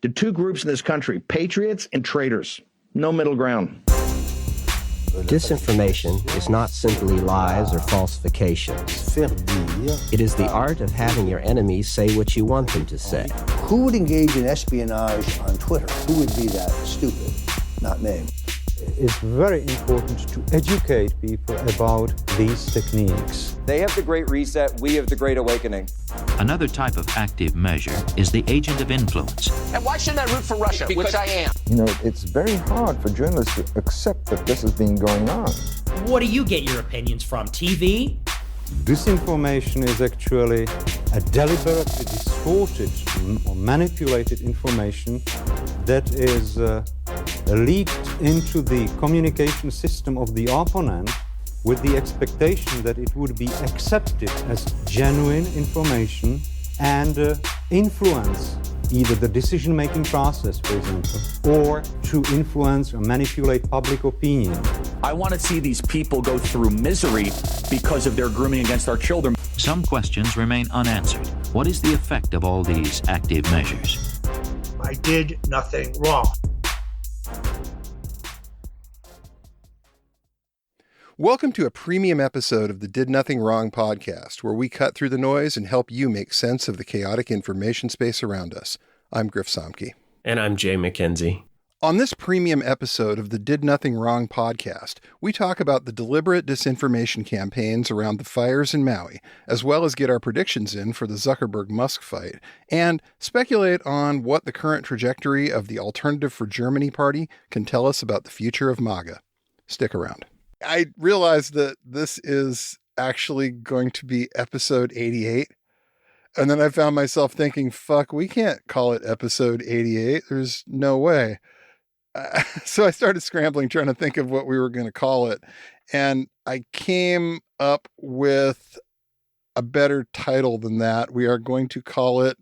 to two groups in this country, patriots and traitors. No middle ground. Disinformation is not simply lies or falsifications. It is the art of having your enemies say what you want them to say. Who would engage in espionage on Twitter? Who would be that stupid? Not me. It's very important to educate people about these techniques. They have the Great Reset, we have the Great Awakening. Another type of active measure is the agent of influence. And why shouldn't I root for Russia, which I am? You know, it's very hard for journalists to accept that this has been going on. What do you get your opinions from? TV? Disinformation is actually a deliberately distorted or manipulated information that is leaked into the communication system of the opponent with the expectation that it would be accepted as genuine information and influence either the decision-making process, for example, or to influence or manipulate public opinion. I want to see these people go through misery because of their grooming against our children. Some questions remain unanswered. What is the effect of all these active measures? I did nothing wrong. Welcome to a premium episode of the Did Nothing Wrong podcast, where we cut through the noise and help you make sense of the chaotic information space around us. I'm Griff Somke. And I'm Jay McKenzie. On this premium episode of the Did Nothing Wrong podcast, we talk about the deliberate disinformation campaigns around the fires in Maui, as well as get our predictions in for the Zuckerberg-Musk fight, and speculate on what the current trajectory of the Alternative for Germany party can tell us about the future of MAGA. Stick around. I realized that this is actually going to be episode 88. And then I found myself thinking, fuck, we can't call it episode 88. There's no way. So I started scrambling, trying to think of what we were going to call it. And I came up with a better title than that. We are going to call it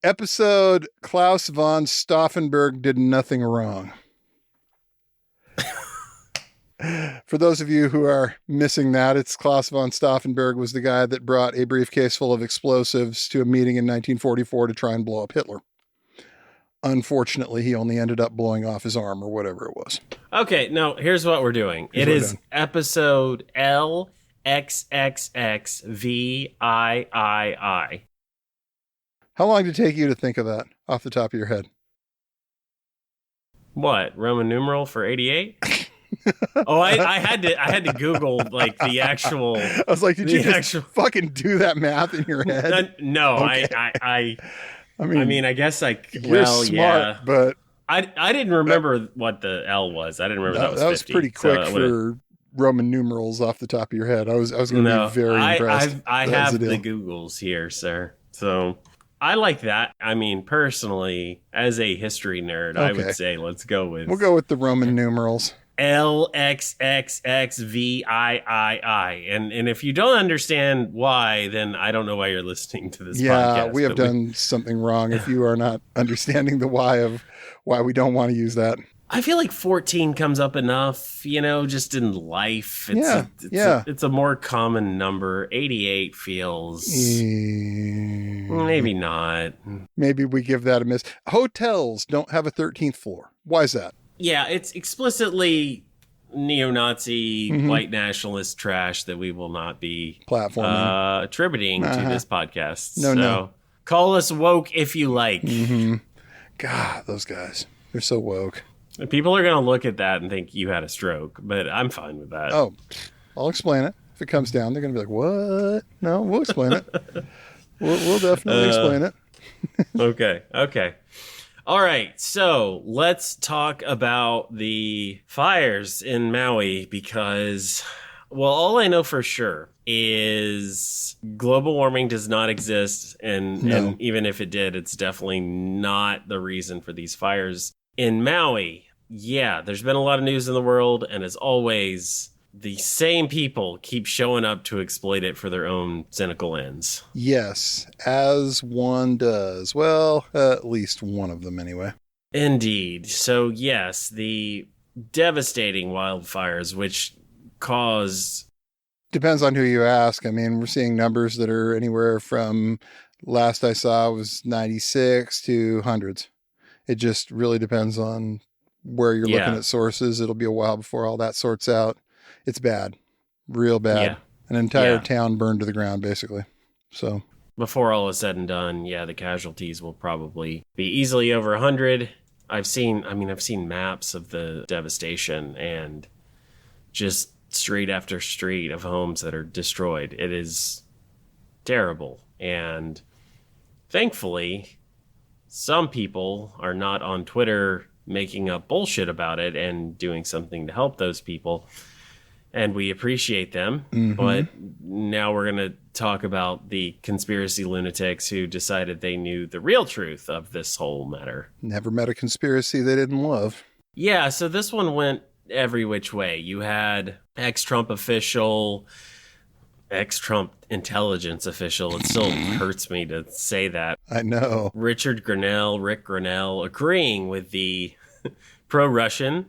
episode Klaus von Stauffenberg Did Nothing Wrong. For those of you who are missing that, it's Klaus von Stauffenberg was the guy that brought a briefcase full of explosives to a meeting in 1944 to try and blow up Hitler. Unfortunately, he only ended up blowing off his arm or whatever it was. Okay, now here's what we're doing. It is episode LXXXVIII. How long did it take you to think of that off the top of your head? What, Roman numeral for 88? Oh, I had to Google like the actual. I was like, did you just fucking do that math in your head? No, okay. I mean, I guess you're smart, yeah, but I didn't remember what the L was. I didn't remember that was 50. That was pretty quick for Roman numerals off the top of your head. I was going to be very impressed. I have the Googles here, sir. So I like that. I mean, personally, as a history nerd, I would say we'll go with the Roman numerals. LXXXVIII. And if you don't understand why, then I don't know why you're listening to this podcast. Yeah, we have done something wrong if you are not understanding the why of why we don't want to use that. I feel like 14 comes up enough, just in life. It's a more common number. 88 feels maybe not. Maybe we give that a miss. Hotels don't have a 13th floor. Why is that? Yeah, it's explicitly neo-Nazi, white nationalist trash that we will not be platforming, attributing to this podcast. No. Call us woke if you like. God, those guys, they're so woke. People are going to look at that and think you had a stroke, but I'm fine with that. Oh, I'll explain it. If it comes down, they're going to be like, what? No, we'll explain it. We'll definitely explain it. Okay. All right, so let's talk about the fires in Maui because, well, all I know for sure is global warming does not exist, and even if it did, it's definitely not the reason for these fires in Maui. Yeah, there's been a lot of news in the world, and as always, the same people keep showing up to exploit it for their own cynical ends. Yes, as one does. Well, at least one of them anyway. Indeed. So yes, the devastating wildfires which caused... Depends on who you ask. I mean, we're seeing numbers that are anywhere from, last I saw was 96 to hundreds. It just really depends on where you're looking at sources. It'll be a while before all that sorts out. It's bad, real bad. Yeah. An entire town burned to the ground, basically. So before all is said and done, the casualties will probably be easily over 100. I've seen maps of the devastation and just street after street of homes that are destroyed. It is terrible. And thankfully, some people are not on Twitter making up bullshit about it and doing something to help those people. And we appreciate them. Mm-hmm. But now we're going to talk about the conspiracy lunatics who decided they knew the real truth of this whole matter. Never met a conspiracy they didn't love. Yeah, so this one went every which way. You had ex-Trump official, ex-Trump intelligence official. It still hurts me to say that. I know. Rick Grenell, agreeing with the pro-Russian,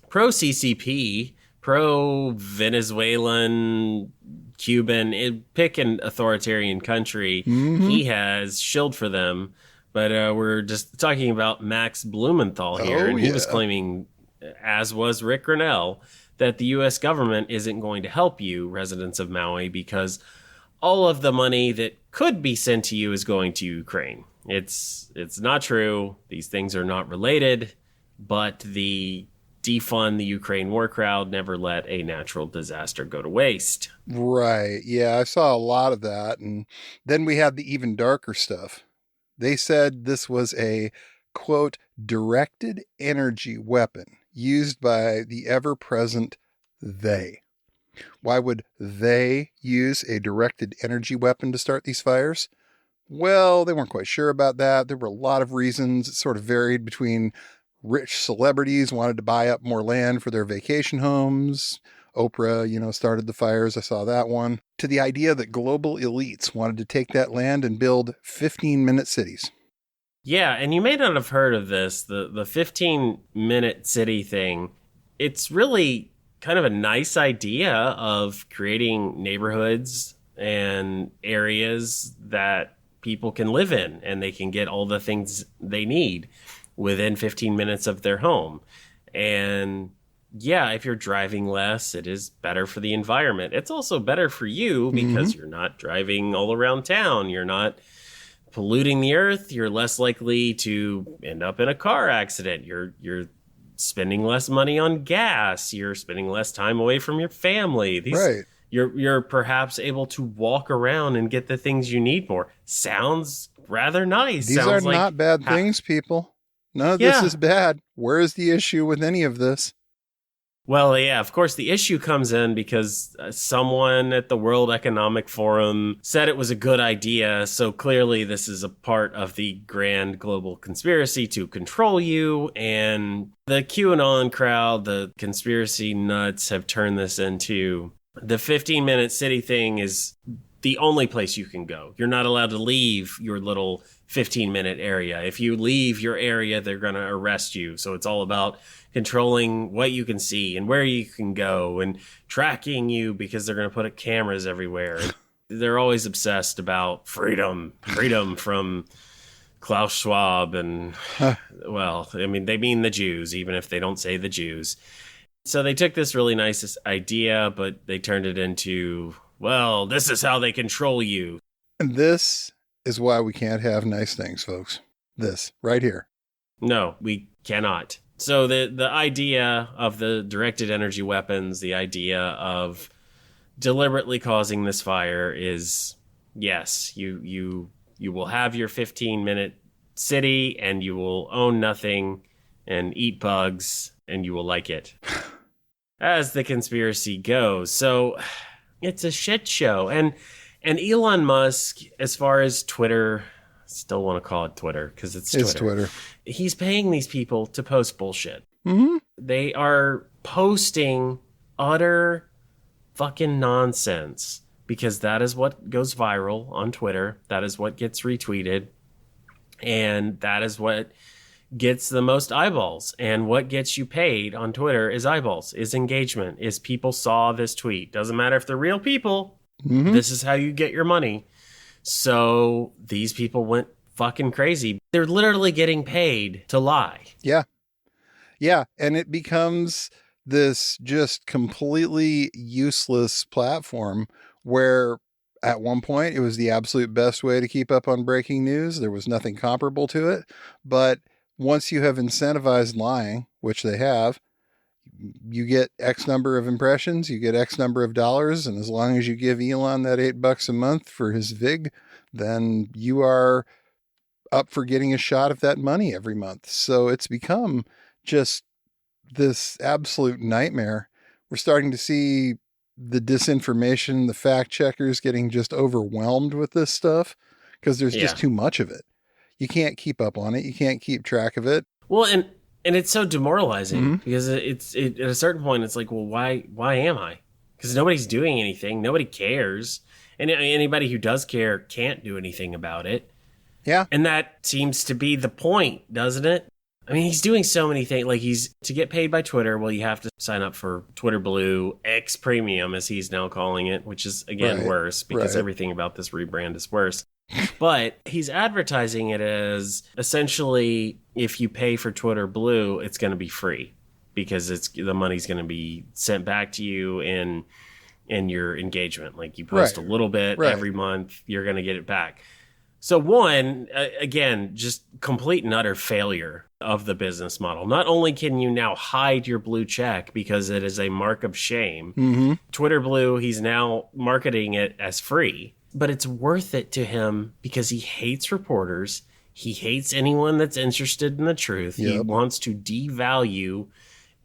pro-CCP, pro-Venezuelan, Cuban, pick an authoritarian country. Mm-hmm. He has shilled for them. But we're just talking about Max Blumenthal here. And he was claiming, as was Rick Grenell, that the U.S. government isn't going to help you, residents of Maui, because all of the money that could be sent to you is going to Ukraine. It's not true. These things are not related. But the defund the Ukraine war crowd never let a natural disaster go to waste. Right. Yeah, I saw a lot of that. And then we had the even darker stuff. They said this was a, quote, directed energy weapon used by the ever-present they. Why would they use a directed energy weapon to start these fires? Well, they weren't quite sure about that. There were a lot of reasons. It sort of varied between rich celebrities wanted to buy up more land for their vacation homes. Oprah, started the fires. I saw that one. To the idea that global elites wanted to take that land and build 15-minute cities. Yeah, and you may not have heard of this, the 15-minute city thing. It's really kind of a nice idea of creating neighborhoods and areas that people can live in, and they can get all the things they need within 15 minutes of their home. And yeah, if you're driving less, it is better for the environment. It's also better for you because you're not driving all around town. You're not polluting the earth. You're less likely to end up in a car accident. You're spending less money on gas. You're spending less time away from your family. Right. You're perhaps able to walk around and get the things you need more. Sounds rather nice. These are not bad things, people. None of this is bad. Where is the issue with any of this? Well, yeah, of course, the issue comes in because someone at the World Economic Forum said it was a good idea. So clearly this is a part of the grand global conspiracy to control you. And the QAnon crowd, the conspiracy nuts, have turned this into the 15-minute city thing is the only place you can go. You're not allowed to leave your little 15-minute area. If you leave your area, they're going to arrest you. So it's all about controlling what you can see and where you can go and tracking you because they're going to put cameras everywhere. They're always obsessed about freedom from Klaus Schwab and, well, I mean, they mean the Jews, even if they don't say the Jews. So they took this really nice idea, but they turned it into, well, this is how they control you. And this is why we can't have nice things, folks. This right here. No, we cannot. So the idea of the directed energy weapons, the idea of deliberately causing this fire is, yes, you will have your 15-minute city and you will own nothing and eat bugs and you will like it. As the conspiracy goes. So it's a shit show. And Elon Musk, as far as Twitter, still want to call it Twitter because it's Twitter. It's Twitter. He's paying these people to post bullshit. Mm-hmm. They are posting utter fucking nonsense because that is what goes viral on Twitter. That is what gets retweeted. And that is what gets the most eyeballs. And what gets you paid on Twitter is eyeballs, is engagement, is people saw this tweet. Doesn't matter if they're real people. Mm-hmm. This is how you get your money. So these people went fucking crazy. They're literally getting paid to lie. Yeah. Yeah. And it becomes this just completely useless platform where at one point it was the absolute best way to keep up on breaking news. There was nothing comparable to it. But once you have incentivized lying, which they have, you get X number of impressions, you get X number of dollars. And as long as you give Elon that $8 a month for his VIG, then you are up for getting a shot of that money every month. So it's become just this absolute nightmare. We're starting to see the disinformation, the fact checkers getting just overwhelmed with this stuff because there's just too much of it. You can't keep up on it. You can't keep track of it. Well, and it's so demoralizing because at a certain point, it's like, well, why am I? Because nobody's doing anything. Nobody cares. And anybody who does care can't do anything about it. Yeah. And that seems to be the point, doesn't it? I mean, he's doing so many things. Like, to get paid by Twitter, well, you have to sign up for Twitter Blue X Premium, as he's now calling it, which is, again, worse because everything about this rebrand is worse. But he's advertising it as essentially, if you pay for Twitter Blue, it's going to be free because the money's going to be sent back to you in your engagement. Like, you post a little bit every month, you're going to get it back. So one, again, just complete and utter failure of the business model. Not only can you now hide your blue check because it is a mark of shame, Twitter Blue, he's now marketing it as free, but it's worth it to him because he hates reporters. He hates anyone that's interested in the truth. He wants to devalue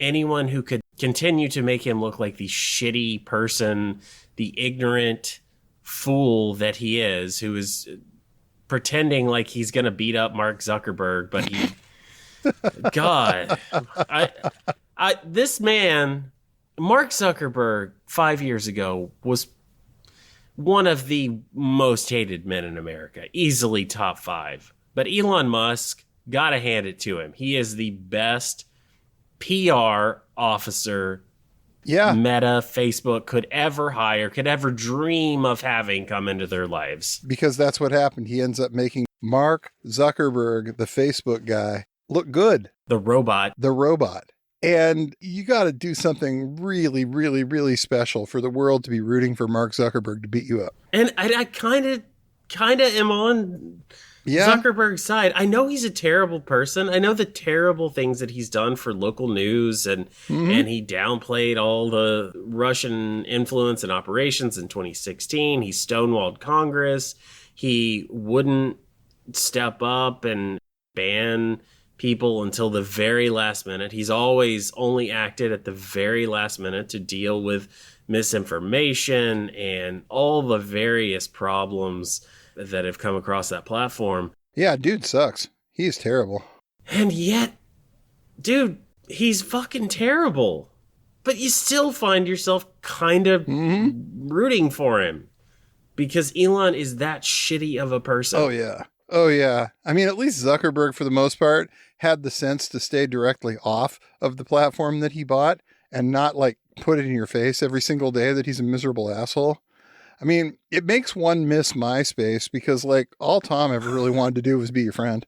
anyone who could continue to make him look like the shitty person, the ignorant fool that he is, who is pretending like he's going to beat up Mark Zuckerberg, but he, God, this man, Mark Zuckerberg 5 years ago was one of the most hated men in America, easily top 5. But Elon Musk, gotta hand it to him. He is the best PR officer Meta, Facebook could ever hire, could ever dream of having come into their lives. Because that's what happened. He ends up making Mark Zuckerberg, the Facebook guy, look good. The robot. And you got to do something really, really, really special for the world to be rooting for Mark Zuckerberg to beat you up. And I kind of am on Zuckerberg's side. I know he's a terrible person. I know the terrible things that he's done for local news, and he downplayed all the Russian influence and operations in 2016. He stonewalled Congress. He wouldn't step up and ban people until the very last minute. He's always only acted at the very last minute to deal with misinformation and all the various problems that have come across that platform. Yeah, dude sucks. He's terrible. And yet, dude, he's fucking terrible. But you still find yourself kind of rooting for him because Elon is that shitty of a person. Oh, yeah. I mean, at least Zuckerberg, for the most part, had the sense to stay directly off of the platform that he bought and not, like, put it in your face every single day that he's a miserable asshole. I mean, it makes one miss MySpace because, like, all Tom ever really wanted to do was be your friend.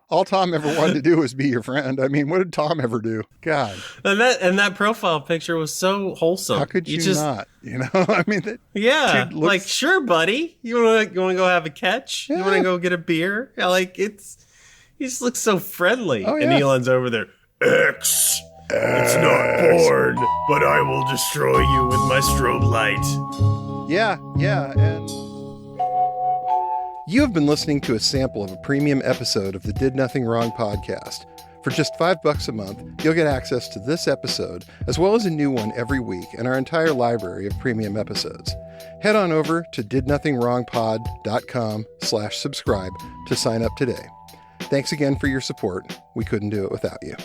All Tom ever wanted to do was be your friend. I mean, what did Tom ever do? God. And that profile picture was so wholesome. How could you not? You know, I mean, looks... like, sure, buddy. You want to go have a catch? Yeah. You want to go get a beer? Yeah, like, he just looks so friendly. Oh, yeah. And Elon's over there. X. It's not porn, but I will destroy you with my strobe light. Yeah, and you have been listening to a sample of a premium episode of the Did Nothing Wrong podcast. For just $5 a month, you'll get access to this episode, as well as a new one every week and our entire library of premium episodes. Head on over to didnothingwrongpod.com/subscribe to sign up today. Thanks again for your support. We couldn't do it without you.